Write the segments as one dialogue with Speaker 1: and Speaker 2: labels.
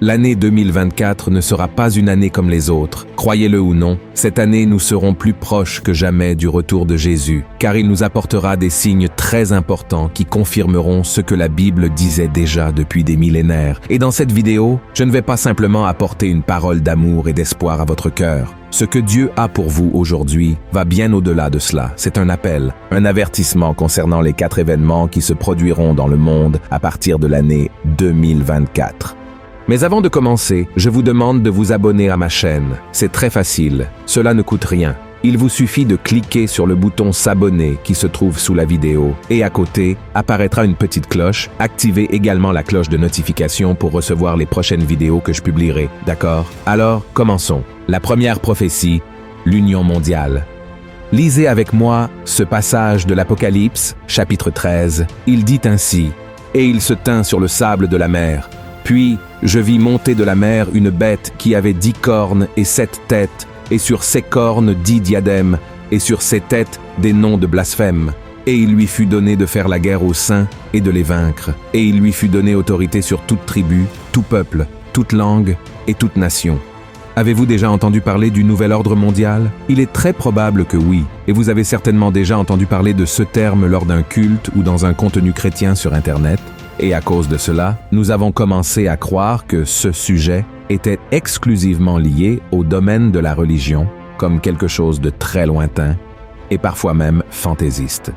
Speaker 1: L'année 2024 ne sera pas une année comme les autres. Croyez-le ou non, cette année nous serons plus proches que jamais du retour de Jésus, car il nous apportera des signes très importants qui confirmeront ce que la Bible disait déjà depuis des millénaires. Et dans cette vidéo, je ne vais pas simplement apporter une parole d'amour et d'espoir à votre cœur. Ce que Dieu a pour vous aujourd'hui va bien au-delà de cela. C'est un appel, un avertissement concernant les 4 événements qui se produiront dans le monde à partir de l'année 2024. Mais avant de commencer, je vous demande de vous abonner à ma chaîne. C'est très facile, cela ne coûte rien. Il vous suffit de cliquer sur le bouton s'abonner qui se trouve sous la vidéo et à côté apparaîtra une petite cloche. Activez également la cloche de notification pour recevoir les prochaines vidéos que je publierai, d'accord? Alors, commençons. La première prophétie, l'union mondiale. Lisez avec moi ce passage de l'Apocalypse, chapitre 13. Il dit ainsi: « Et il se tint sur le sable de la mer. Puis je vis monter de la mer une bête qui avait 10 cornes et 7 têtes, et sur ses cornes 10 diadèmes, et sur ses têtes des noms de blasphème. Et il lui fut donné de faire la guerre aux saints et de les vaincre. Et il lui fut donné autorité sur toute tribu, tout peuple, toute langue et toute nation. » Avez-vous déjà entendu parler du nouvel ordre mondial? Il est très probable que oui, et vous avez certainement déjà entendu parler de ce terme lors d'un culte ou dans un contenu chrétien sur Internet. Et à cause de cela, nous avons commencé à croire que ce sujet était exclusivement lié au domaine de la religion, comme quelque chose de très lointain, et parfois même fantaisiste.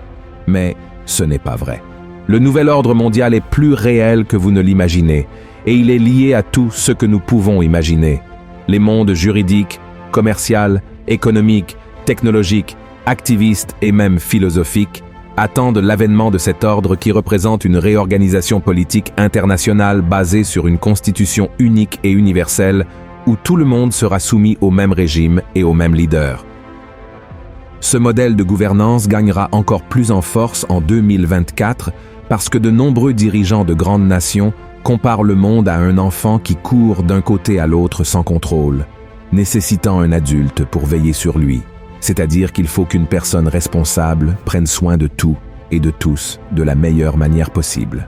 Speaker 1: Mais ce n'est pas vrai. Le nouvel ordre mondial est plus réel que vous ne l'imaginez, et il est lié à tout ce que nous pouvons imaginer. Les mondes juridiques, commerciaux, économiques, technologiques, activistes et même philosophiques attendent l'avènement de cet ordre qui représente une réorganisation politique internationale basée sur une constitution unique et universelle où tout le monde sera soumis au même régime et au même leader. Ce modèle de gouvernance gagnera encore plus en force en 2024 parce que de nombreux dirigeants de grandes nations comparent le monde à un enfant qui court d'un côté à l'autre sans contrôle, nécessitant un adulte pour veiller sur lui. C'est-à-dire qu'il faut qu'une personne responsable prenne soin de tout et de tous de la meilleure manière possible.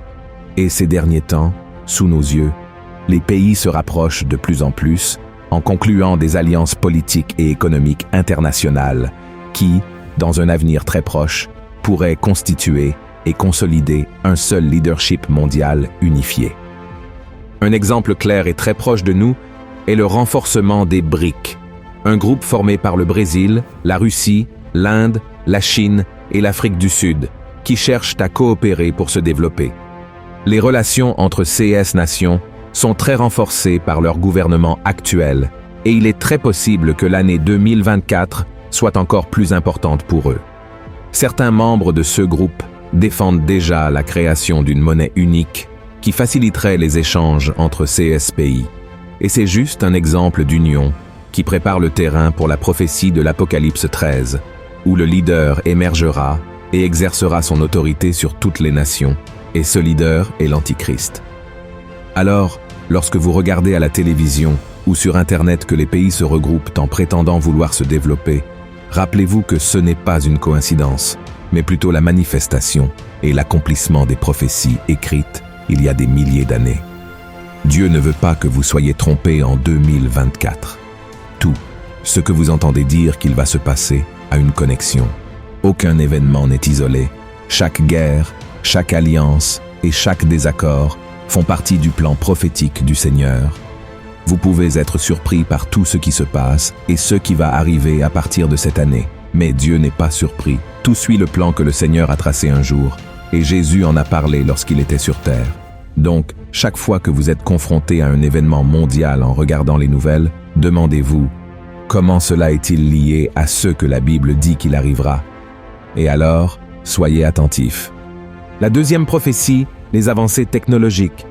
Speaker 1: Et ces derniers temps, sous nos yeux, les pays se rapprochent de plus en plus en concluant des alliances politiques et économiques internationales qui, dans un avenir très proche, pourraient constituer et consolider un seul leadership mondial unifié. Un exemple clair et très proche de nous est le renforcement des BRICS, un groupe formé par le Brésil, la Russie, l'Inde, la Chine et l'Afrique du Sud, qui cherchent à coopérer pour se développer. Les relations entre ces nations sont très renforcées par leur gouvernement actuel, et il est très possible que l'année 2024 soit encore plus importante pour eux. Certains membres de ce groupe défendent déjà la création d'une monnaie unique qui faciliterait les échanges entre ces pays. Et c'est juste un exemple d'union qui prépare le terrain pour la prophétie de l'Apocalypse 13, où le leader émergera et exercera son autorité sur toutes les nations, et ce leader est l'Antichrist. Alors, lorsque vous regardez à la télévision ou sur Internet que les pays se regroupent en prétendant vouloir se développer, rappelez-vous que ce n'est pas une coïncidence, mais plutôt la manifestation et l'accomplissement des prophéties écrites il y a des milliers d'années. Dieu ne veut pas que vous soyez trompés en 2024. Tout ce que vous entendez dire qu'il va se passer a une connexion. Aucun événement n'est isolé. Chaque guerre, chaque alliance et chaque désaccord font partie du plan prophétique du Seigneur. Vous pouvez être surpris par tout ce qui se passe et ce qui va arriver à partir de cette année. Mais Dieu n'est pas surpris. Tout suit le plan que le Seigneur a tracé un jour, et Jésus en a parlé lorsqu'il était sur terre. Donc, chaque fois que vous êtes confronté à un événement mondial en regardant les nouvelles, demandez-vous, comment cela est-il lié à ce que la Bible dit qu'il arrivera? Et alors, soyez attentifs. La deuxième prophétie, les avancées technologiques.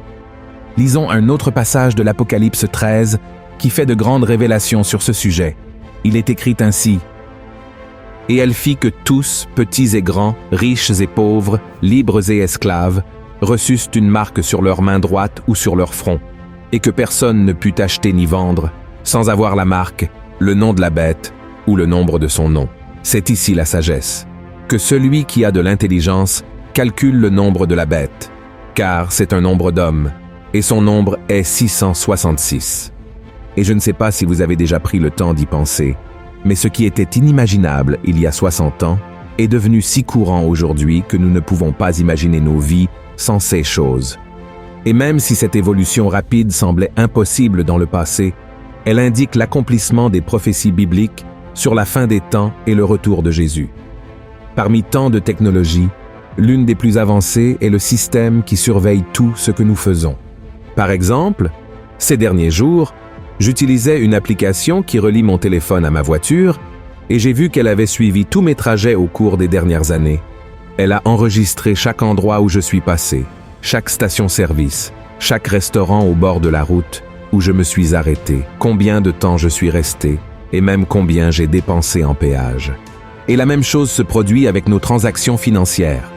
Speaker 1: Lisons un autre passage de l'Apocalypse 13 qui fait de grandes révélations sur ce sujet. Il est écrit ainsi: « Et elle fit que tous, petits et grands, riches et pauvres, libres et esclaves, reçussent une marque sur leur main droite ou sur leur front, et que personne ne put acheter ni vendre, sans avoir la marque, le nom de la bête ou le nombre de son nom. C'est ici la sagesse. Que celui qui a de l'intelligence calcule le nombre de la bête, car c'est un nombre d'hommes, et son nombre est 666. Et je ne sais pas si vous avez déjà pris le temps d'y penser, mais ce qui était inimaginable il y a 60 ans est devenu si courant aujourd'hui que nous ne pouvons pas imaginer nos vies sans ces choses. Et même si cette évolution rapide semblait impossible dans le passé, elle indique l'accomplissement des prophéties bibliques sur la fin des temps et le retour de Jésus. Parmi tant de technologies, l'une des plus avancées est le système qui surveille tout ce que nous faisons. Par exemple, ces derniers jours, j'utilisais une application qui relie mon téléphone à ma voiture et j'ai vu qu'elle avait suivi tous mes trajets au cours des dernières années. Elle a enregistré chaque endroit où je suis passé, chaque station-service, chaque restaurant au bord de la route où je me suis arrêté, combien de temps je suis resté et même combien j'ai dépensé en péage. Et la même chose se produit avec nos transactions financières.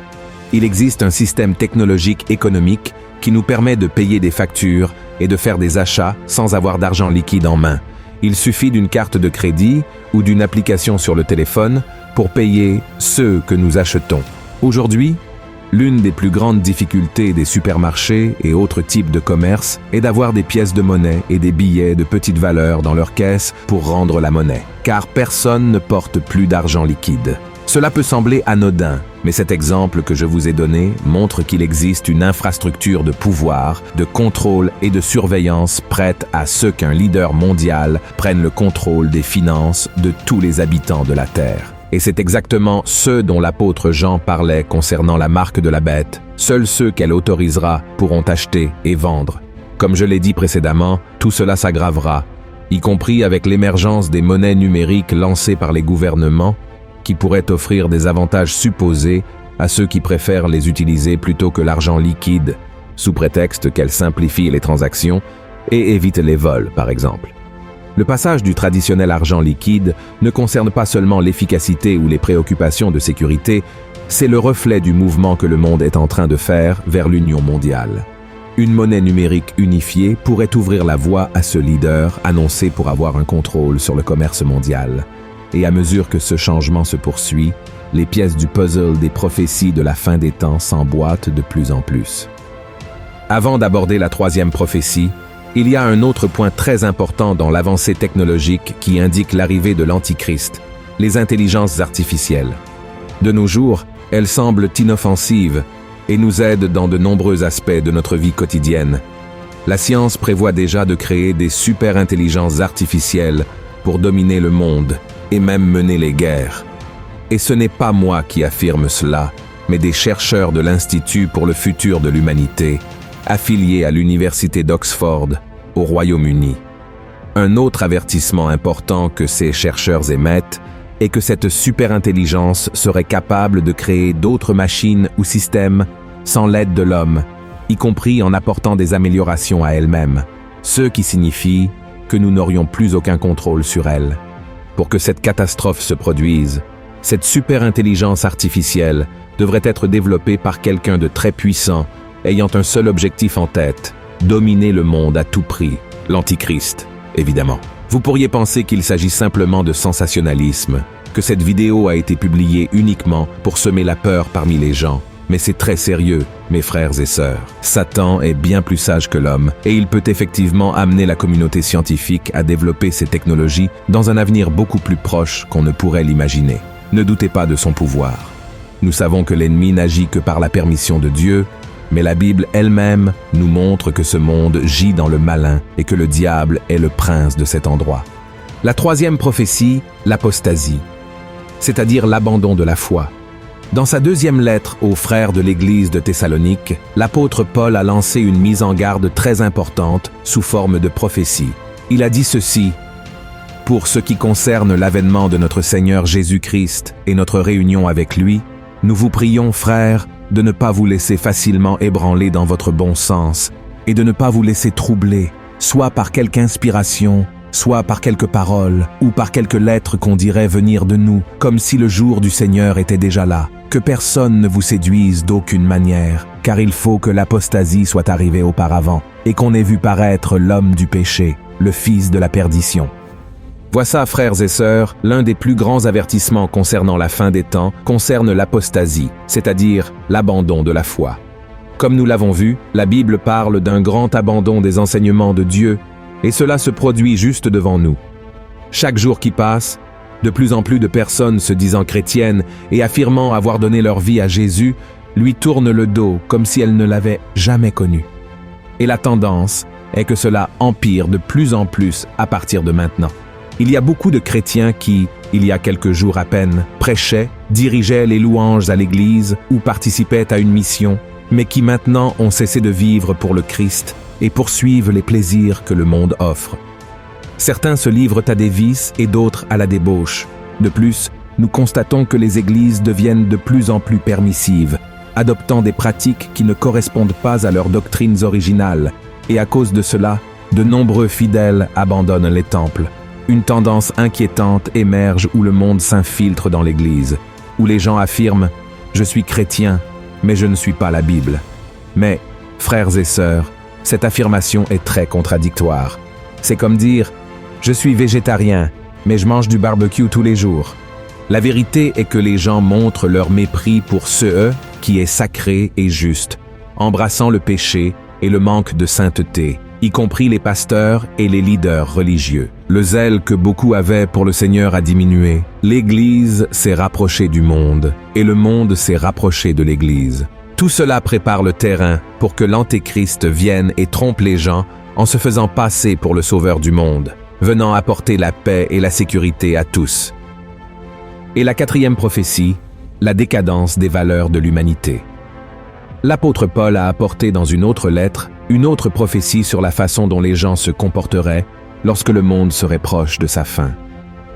Speaker 1: Il existe un système technologique économique qui nous permet de payer des factures et de faire des achats sans avoir d'argent liquide en main. Il suffit d'une carte de crédit ou d'une application sur le téléphone pour payer ce que nous achetons. Aujourd'hui, l'une des plus grandes difficultés des supermarchés et autres types de commerce est d'avoir des pièces de monnaie et des billets de petite valeur dans leurs caisses pour rendre la monnaie, car personne ne porte plus d'argent liquide. Cela peut sembler anodin, mais cet exemple que je vous ai donné montre qu'il existe une infrastructure de pouvoir, de contrôle et de surveillance prête à ce qu'un leader mondial prenne le contrôle des finances de tous les habitants de la Terre. Et c'est exactement ce dont l'apôtre Jean parlait concernant la marque de la bête. Seuls ceux qu'elle autorisera pourront acheter et vendre. Comme je l'ai dit précédemment, tout cela s'aggravera, y compris avec l'émergence des monnaies numériques lancées par les gouvernements, qui pourraient offrir des avantages supposés à ceux qui préfèrent les utiliser plutôt que l'argent liquide, sous prétexte qu'elles simplifient les transactions et évitent les vols, par exemple. Le passage du traditionnel argent liquide ne concerne pas seulement l'efficacité ou les préoccupations de sécurité, c'est le reflet du mouvement que le monde est en train de faire vers l'union mondiale. Une monnaie numérique unifiée pourrait ouvrir la voie à ce leader annoncé pour avoir un contrôle sur le commerce mondial. Et à mesure que ce changement se poursuit, les pièces du puzzle des prophéties de la fin des temps s'emboîtent de plus en plus. Avant d'aborder la troisième prophétie, il y a un autre point très important dans l'avancée technologique qui indique l'arrivée de l'Antichrist, les intelligences artificielles. De nos jours, elles semblent inoffensives et nous aident dans de nombreux aspects de notre vie quotidienne. La science prévoit déjà de créer des super-intelligences artificielles pour dominer le monde et même mener les guerres. Et ce n'est pas moi qui affirme cela, mais des chercheurs de l'Institut pour le futur de l'humanité, affiliés à l'Université d'Oxford, au Royaume-Uni. Un autre avertissement important que ces chercheurs émettent est que cette superintelligence serait capable de créer d'autres machines ou systèmes sans l'aide de l'homme, y compris en apportant des améliorations à elle-même, ce qui signifie que nous n'aurions plus aucun contrôle sur elle. Pour que cette catastrophe se produise, cette superintelligence artificielle devrait être développée par quelqu'un de très puissant, ayant un seul objectif en tête, dominer le monde à tout prix, l'Antichrist, évidemment. Vous pourriez penser qu'il s'agit simplement de sensationnalisme, que cette vidéo a été publiée uniquement pour semer la peur parmi les gens, mais c'est très sérieux, mes frères et sœurs. Satan est bien plus sage que l'homme, et il peut effectivement amener la communauté scientifique à développer ces technologies dans un avenir beaucoup plus proche qu'on ne pourrait l'imaginer. Ne doutez pas de son pouvoir. Nous savons que l'ennemi n'agit que par la permission de Dieu, mais la Bible elle-même nous montre que ce monde gît dans le malin et que le diable est le prince de cet endroit. La troisième prophétie, l'apostasie, c'est-à-dire l'abandon de la foi. Dans sa deuxième lettre aux frères de l'église de Thessalonique, l'apôtre Paul a lancé une mise en garde très importante sous forme de prophétie. Il a dit ceci: « Pour ce qui concerne l'avènement de notre Seigneur Jésus-Christ et notre réunion avec lui, nous vous prions, frères, de ne pas vous laisser facilement ébranler dans votre bon sens et de ne pas vous laisser troubler, soit par quelque inspiration, soit par quelques paroles ou par quelques lettres qu'on dirait venir de nous, comme si le jour du Seigneur était déjà là. Que personne ne vous séduise d'aucune manière, car il faut que l'apostasie soit arrivée auparavant et qu'on ait vu paraître l'homme du péché, le fils de la perdition. » Voici, frères et sœurs, l'un des plus grands avertissements concernant la fin des temps concerne l'apostasie, c'est-à-dire l'abandon de la foi. Comme nous l'avons vu, la Bible parle d'un grand abandon des enseignements de Dieu, et cela se produit juste devant nous. Chaque jour qui passe, de plus en plus de personnes se disant chrétiennes et affirmant avoir donné leur vie à Jésus, lui tournent le dos comme si elles ne l'avaient jamais connu. Et la tendance est que cela empire de plus en plus à partir de maintenant. Il y a beaucoup de chrétiens qui, il y a quelques jours à peine, prêchaient, dirigeaient les louanges à l'église ou participaient à une mission, mais qui maintenant ont cessé de vivre pour le Christ et poursuivent les plaisirs que le monde offre. Certains se livrent à des vices et d'autres à la débauche. De plus, nous constatons que les églises deviennent de plus en plus permissives, adoptant des pratiques qui ne correspondent pas à leurs doctrines originales, et à cause de cela, de nombreux fidèles abandonnent les temples. Une tendance inquiétante émerge où le monde s'infiltre dans l'église, où les gens affirment « Je suis chrétien, mais je ne suis pas la Bible ». Mais, frères et sœurs, cette affirmation est très contradictoire. C'est comme dire « Je suis végétarien, mais je mange du barbecue tous les jours ». La vérité est que les gens montrent leur mépris pour ce qui est sacré et juste, embrassant le péché et le manque de sainteté, y compris les pasteurs et les leaders religieux. Le zèle que beaucoup avaient pour le Seigneur a diminué. L'Église s'est rapprochée du monde, et le monde s'est rapproché de l'Église. Tout cela prépare le terrain pour que l'Antéchrist vienne et trompe les gens en se faisant passer pour le sauveur du monde, venant apporter la paix et la sécurité à tous. Et la quatrième prophétie, la décadence des valeurs de l'humanité. L'apôtre Paul a apporté dans une autre lettre une autre prophétie sur la façon dont les gens se comporteraient lorsque le monde serait proche de sa fin.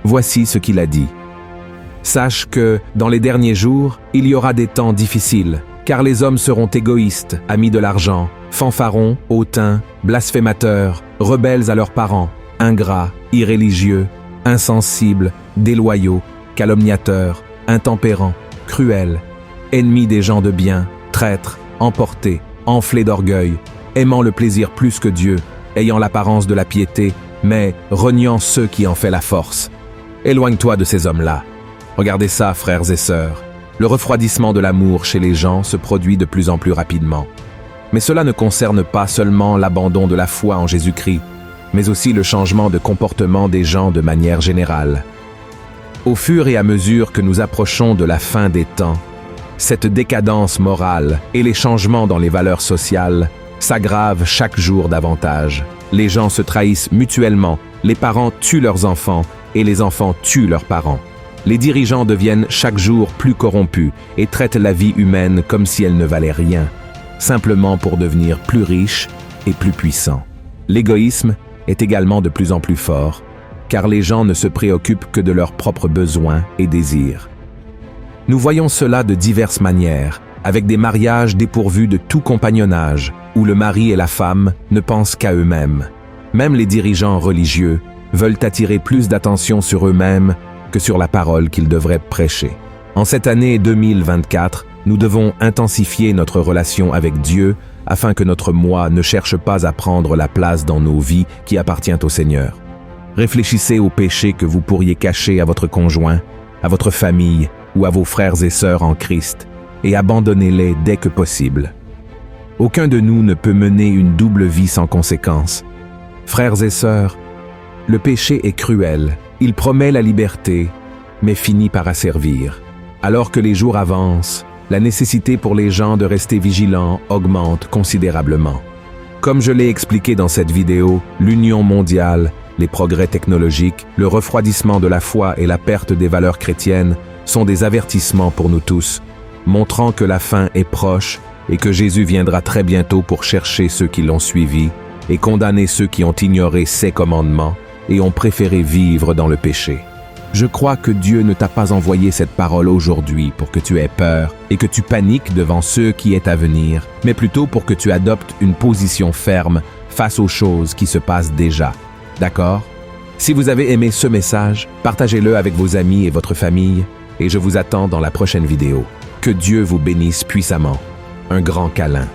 Speaker 1: Voici ce qu'il a dit. « Sache que, dans les derniers jours, il y aura des temps difficiles, car les hommes seront égoïstes, amis de l'argent, fanfarons, hautains, blasphémateurs, rebelles à leurs parents, ingrats, irréligieux, insensibles, déloyaux, calomniateurs, intempérants, cruels, ennemis des gens de bien, traîtres, emportés, enflés d'orgueil, aimant le plaisir plus que Dieu, ayant l'apparence de la piété, mais reniant ceux qui en fait la force. Éloigne-toi de ces hommes-là. Regardez ça, frères et sœurs. Le refroidissement de l'amour chez les gens se produit de plus en plus rapidement. Mais cela ne concerne pas seulement l'abandon de la foi en Jésus-Christ, mais aussi le changement de comportement des gens de manière générale. Au fur et à mesure que nous approchons de la fin des temps, cette décadence morale et les changements dans les valeurs sociales s'aggravent chaque jour davantage. Les gens se trahissent mutuellement, les parents tuent leurs enfants et les enfants tuent leurs parents. Les dirigeants deviennent chaque jour plus corrompus et traitent la vie humaine comme si elle ne valait rien, simplement pour devenir plus riches et plus puissants. L'égoïsme est également de plus en plus fort, car les gens ne se préoccupent que de leurs propres besoins et désirs. Nous voyons cela de diverses manières, avec des mariages dépourvus de tout compagnonnage, où le mari et la femme ne pensent qu'à eux-mêmes. Même les dirigeants religieux veulent attirer plus d'attention sur eux-mêmes que sur la parole qu'ils devraient prêcher. En cette année 2024, nous devons intensifier notre relation avec Dieu afin que notre moi ne cherche pas à prendre la place dans nos vies qui appartient au Seigneur. Réfléchissez aux péchés que vous pourriez cacher à votre conjoint, à votre famille ou à vos frères et sœurs en Christ, et abandonnez-les dès que possible. Aucun de nous ne peut mener une double vie sans conséquence. Frères et sœurs, le péché est cruel, il promet la liberté, mais finit par asservir. Alors que les jours avancent, la nécessité pour les gens de rester vigilants augmente considérablement. Comme je l'ai expliqué dans cette vidéo, l'union mondiale, les progrès technologiques, le refroidissement de la foi et la perte des valeurs chrétiennes sont des avertissements pour nous tous, montrant que la fin est proche et que Jésus viendra très bientôt pour chercher ceux qui l'ont suivi et condamner ceux qui ont ignoré ses commandements et ont préféré vivre dans le péché. Je crois que Dieu ne t'a pas envoyé cette parole aujourd'hui pour que tu aies peur et que tu paniques devant ce qui est à venir, mais plutôt pour que tu adoptes une position ferme face aux choses qui se passent déjà. D'accord? Si vous avez aimé ce message, partagez-le avec vos amis et votre famille, et je vous attends dans la prochaine vidéo. Que Dieu vous bénisse puissamment. Un grand câlin.